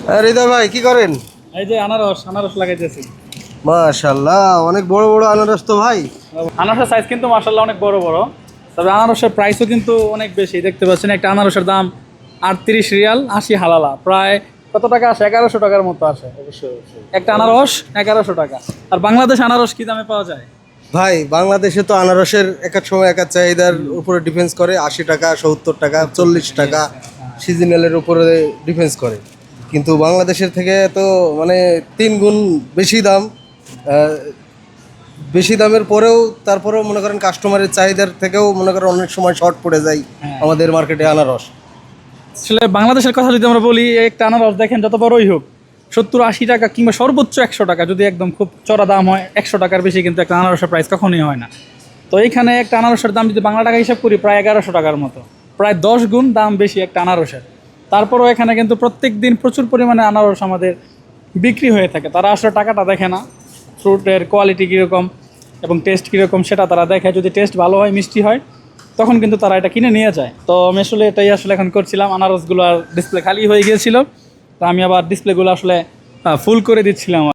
হৃদয় ভাই কি করেন? এই যে আনারস আনারস লাগাইতেছি। মাশাআল্লাহ, অনেক বড় বড় আনারস তো ভাই। আনারসের সাইজ কিন্তু মাশাআল্লাহ অনেক বড় বড়, তবে আনারসের প্রাইসও কিন্তু অনেক বেশি। দেখতে পাচ্ছেন একটা আনারসের দাম 38 রিয়াল 80 হালালা, প্রায় কত টাকা আসে? 1100 টাকার মতো আসে। অবশ্যই একটা আনারস 1100 টাকা। আর বাংলাদেশ আনারস কি দামে পাওয়া যায়? ভাই বাংলাদেশে তো আনারসের এক এক সময় এক এক চাহিদার উপরে ডিফেন্স করে, 80 টাকা, 70 টাকা, 40 টাকা সিজনালের উপরে ডিফেন্স করে। কিন্তু বাংলাদেশের থেকে তো মানে 3 গুণ বেশি দাম। বেশি দামের পরেও তারপরেও মনে করেন কাস্টমারের চাহিদার থেকেও মনে করেন অনেক সময় শর্ট পড়ে যায় আমাদের মার্কেটে আনারস। আসলে বাংলাদেশের কথা যদি আমরা বলি, একটা আনারস দেখেন যত বড়ই হোক 70-80 টাকা কিংবা সর্বোচ্চ 100 টাকা, যদি একদম খুব চড়া দাম হয় 100 টাকার বেশি কিন্তু একটা আনারসের প্রাইস কখনোই হয় না। তো এইখানে একটা আনারসের দাম যদি বাংলা টাকা হিসাব করি প্রায় 1100 টাকার মতো, প্রায় 10 গুণ দাম বেশি একটা আনারসের। তারপরেও এখানে কিন্তু প্রত্যেক দিন প্রচুর পরিমাণে আনারস আমাদের বিক্রি হয়ে থাকে। তারা আসলে টাকাটা দেখে না, ফ্রুটের কোয়ালিটি কীরকম এবং টেস্ট কীরকম সেটা তারা দেখে। যদি টেস্ট ভালো হয়, মিষ্টি হয়, তখন কিন্তু তারা এটা কিনে নিয়ে যায়। তো আমি আসলে এটাই আসলে এখন করছিলাম। আনারসগুলো আর ডিসপ্লে খালি হয়ে গিয়েছিল, তো আমি আবার ডিসপ্লেগুলো আসলে ফুল করে দিচ্ছিলাম।